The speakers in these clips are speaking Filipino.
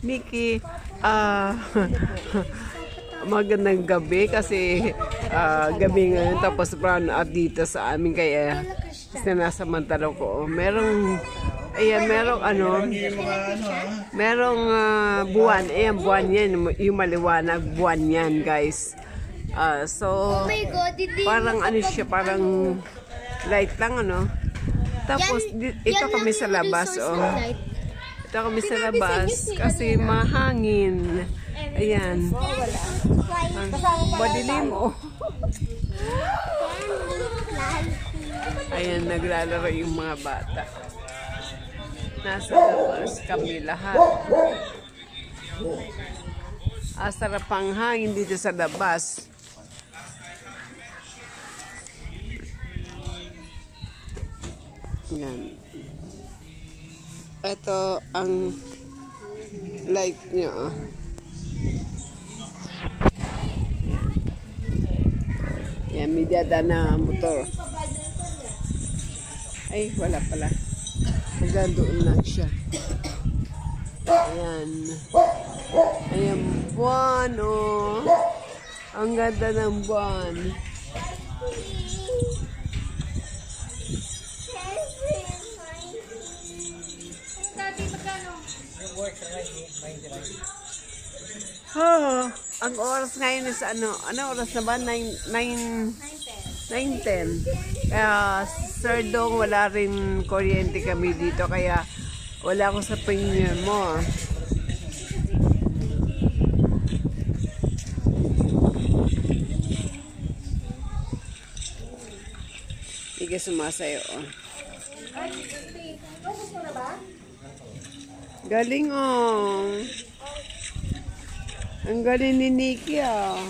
Nikki, magandang gabi kasi gabi ngayon tapos brown out dito sa amin kaya sinasamantala ko. Merong merong buwan. Ayan, buwan yan. Yung maliwanag, buwan yan, guys. So, parang ano siya, parang light lang, ano. Tapos, ito kami sa labas, oh. Ito kami sa labas kasi mahangin. Ayan. Madilim, oh. Ayan, naglalaro yung mga bata. Nasa labas kami lahat. Sarap ang hangin dito sa labas. Yan. Ito ang light niya. Yan, may dada na motor. Ay, wala pala. Hanggang doon lang siya. Ayan. Ayan, buwan, oh. Ang ganda ng buwan. Oh, ang oras ngayon is ano oras na ba? 9:10. Kaya, Sir Dong, wala rin kuryente kami dito. Kaya, wala ako sa pingin mo. Hindi ka sumasayo, oh. Galing, oh. Ang galing ni Nikki, oh.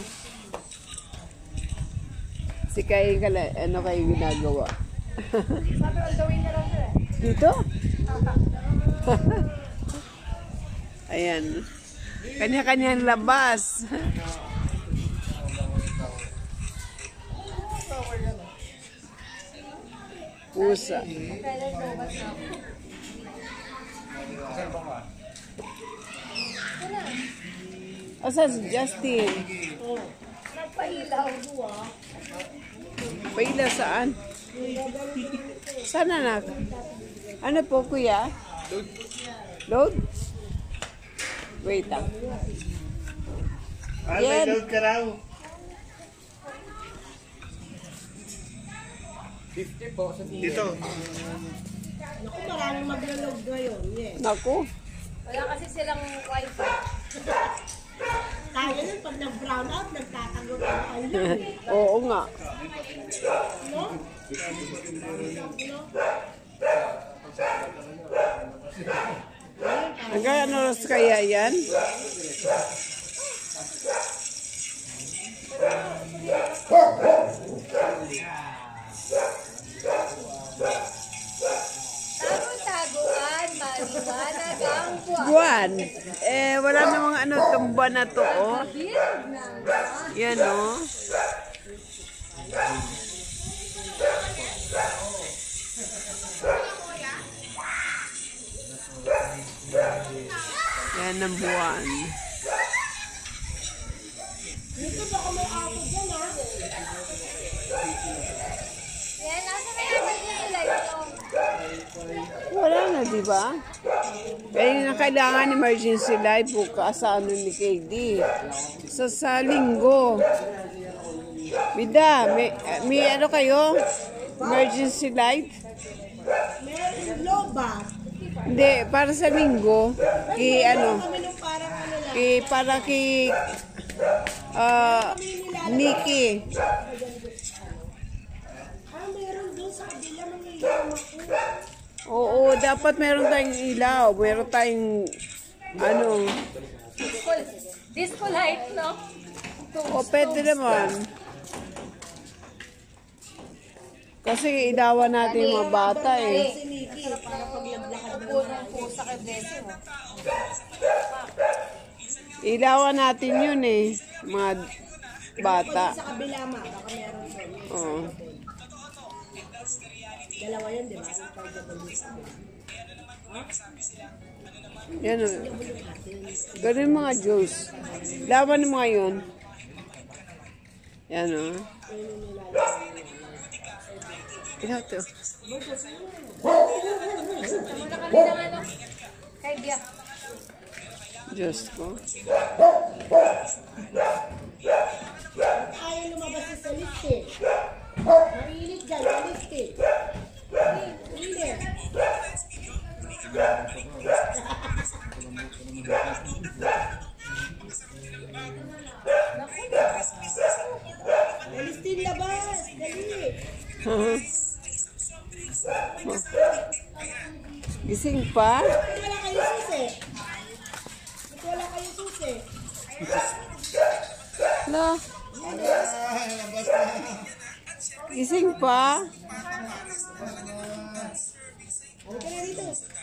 Si Kay, ano kayo ginagawa? Sabi ang gawin na lang siya. Dito? Ayan. Kanya-kanyang labas. Pusa. Asa si Justin? Nagpailaw buwa. Paila saan? Saan anak? Ano po kuya? Load? Wait lang. Yan. Load ka raw. 50 po sa dito. Naku, maraming maglo-load ngayon. Yes. Naku. Wala kasi silang wifi. Tayo nun, pag nag-brown out, nagtatagot ang kayo. Oo nga. No? Hanggang ano oras kaya yan? Tago-taguan, maliwanag ang buwan. Buwan. Wala namang ano itong buwan na to, oh. Yan, oh. Yan ang buwan. Dito baka may ako dyan, ha? Yan, nasa may emergency light to. Wala na, di ba? Kaya na kailangan emergency light bukas sa ano ni KD. Sa linggo. Bida, may ano kayo? Emergency light? Meron loba. Hindi, para sa linggo. Ano? Kami nung parang ano lang. Para kay Nikki. Meron doon sa kabila, mangyayama ko. Oo, dapat meron tayong ilaw. Meron tayong ano. Disco light, no? O, pwede naman. Kasi ilawan natin yung mga bata, eh. Si Nikki, para paglablakad ng pusa kay Blessing. Ilawan natin yun, eh. Mga bata. Sa kabila, ma, baka meron doon. Oo. Dalawa yun, di ba? Yan o. Ganun mga juice. Laban mo ngayon. Yan o. Ikaw to. Diyos ko. Ayaw lumabas sa list eh. Marilit dyan, sa list eh. Hindi. Dalistin labas, dali. Gising pa? Wala kayo susi. Wala kayo susi. Hala. Gising pa? Halika na dito.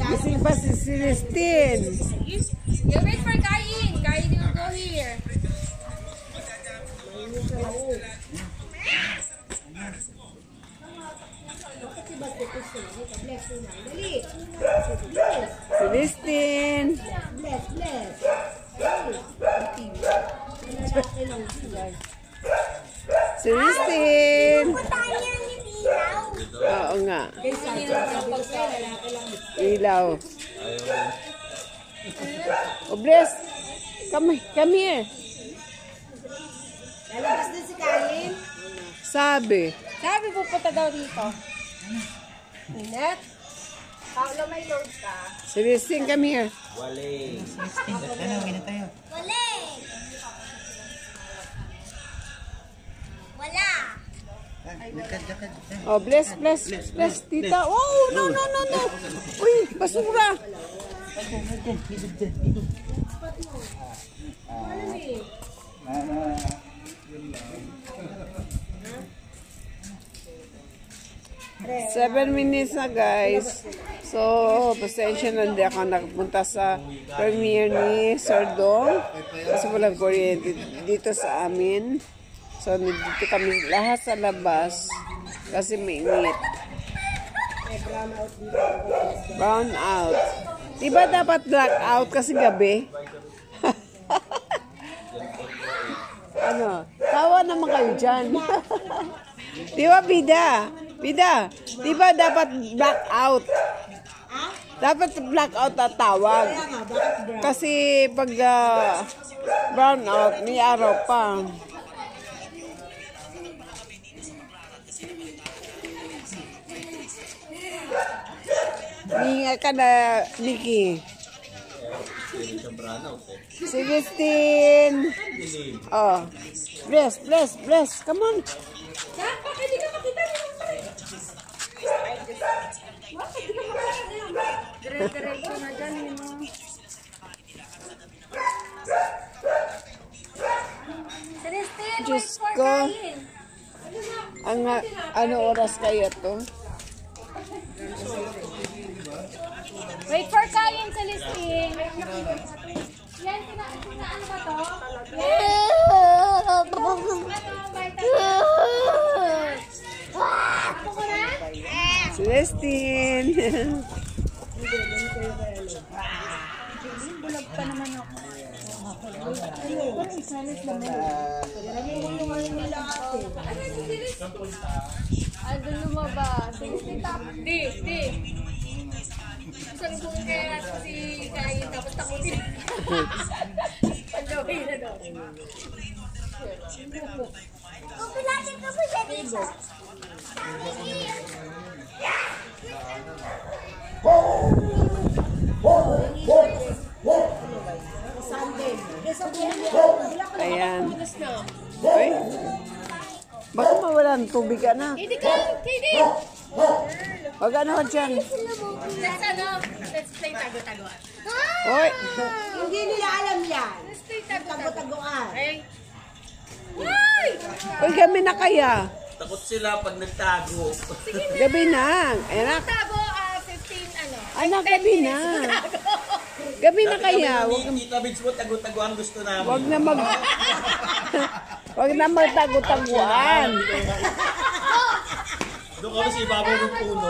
Gising pa si Celestine. You wait for Kain. Kain will go here. Dali. Celestine. Bless, bless. Celestine. Oo nga. Ilaw. Oh, bless. Come here. Lalabas na si Kain. Sabi. Sabi pupunta daw dito. Net? Paolo, may load ka. Celestine, come here. Oh, bless, tita. Oh, no. Uy, basura. Seven minutes na, guys. So, pasensya na hindi ako nakapunta sa premiere ni Sir Dong. Kasi walang kuryente dito sa amin. So, dito kami lahat sa labas. Kasi mainit. Brown out. Diba dapat black out kasi gabi? Ano? Tawa naman kayo dyan. Diba, Bida? Diba dapat black out? Dapat black out na tawag. Kasi pag brown out, may araw pa. Ingat ka na, Nikki. Celestine. Oh. Bless. Come on. Bakit hindi ka makita? Bakit hindi ka makita? Dire-diretso na dyan, Celestine, Diyos wait for ko. Kain. Ano oras kayo to? Wait for Kain, Celestine. Yan, ano ba to? Yan. Ako ko na? Celestine. Bulag pa naman ako. Ano lumabas? Celestine, tapos. Di. Sabi ko kaya si Kain, tapos takutin. Pagawin na daw. Kupulatin ka po siya dito. Ayan. Uy. Baka mawala ng tubig, anak. Hindi ka, hindi. Wag ano ka dyan. Let's play tago-tagoan. Uy. Hindi nila alam yan. Let's play tago-tagoan. Tago-tagoan. Ay. Why? Uy, gabi na kaya. Takot sila pag nagtago. Gabi na. Anak. Tago, 15, ano? Anak, gabi na. Gabi na kaya. Tita Bits mo, tago-tago ang gusto namin. Wag na Huwag na magtago-taguan. Doon kami sa ibabaw ng puno.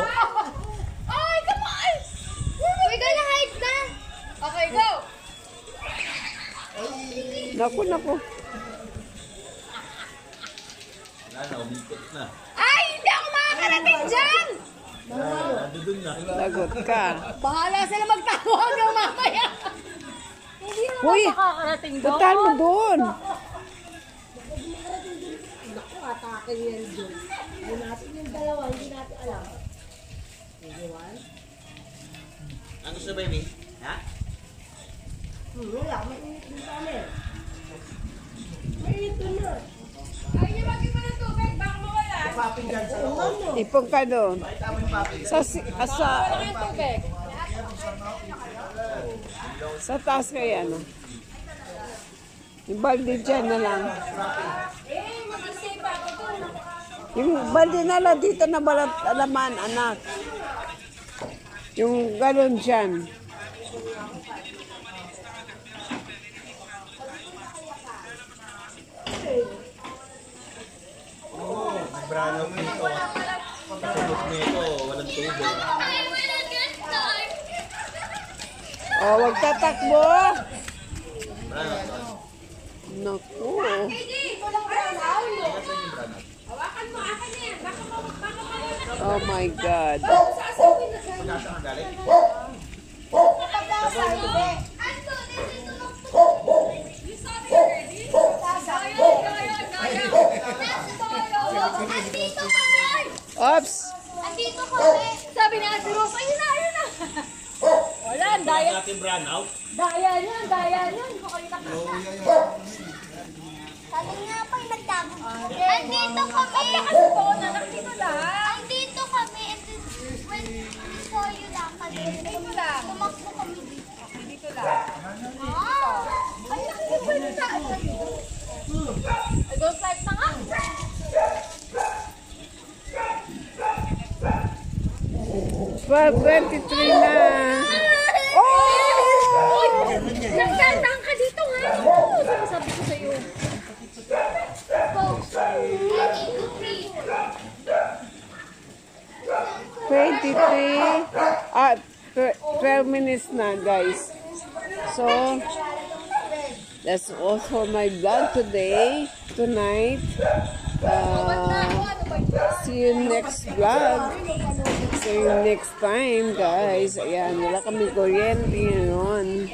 Ay, come on! We're gonna hide na. Okay, go! Naku. Wala na, umikot na. Ay, hindi ako makakarating dyan! Nandun na. Lagot ka. Bahala sila magtago hanggang mamaya. Hindi naman Uy, makakarating doon. puntahan mo doon. Naku, atake yan doon. Hindi natin yung dalawa, hindi natin alam. Ang gusto ba yun? Ha? Wala, mainit din sa amin. Mainit doon na. Ay, niyo mag-iba ng tubig, baka mawala. Ipong ka doon. Sa Wala yung tubig. sa taas kaya, ano? Yung balde dyan na lang. Eh, mag-isip ako doon. Yung balde na lang dito na balat alaman, anak. Yung galon dyan. Brano dito. Pagkasulok nito, walang tubig. Oh, wag tatakbo. Brano. Naku. Hawakan mo, akin na yan. Baka mawala. Oh my God. Pagkasa ang galing. Andito kami! Oops. Andito kami! Sabi ni Ate Rose, ayun na, ayun na! Wala, ang daya. Natin brand out. Daya niyan, daya niyan. Makakita ka. Sabi nga pa yung nagtago. Andito kami. Oo, nanak dito lang. Andito kami. And then, when we saw you lang kami. Dito lang. Tumakbo kami dito. Dito lang. Ay, nakikita yung saan. I don't like na nga. 12:23 na. Oh! Nagkandang ka dito nga. Sabi ko sa'yo. Folks, 23. 12 minutes na, guys. So, that's all for my vlog today, tonight. See you next vlog. See you next time, guys. Ayan, wala kami kuryente ngayon.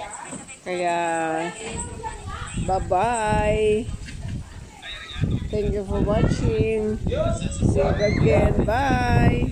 Kaya, bye-bye. Thank you for watching. See you again. Bye.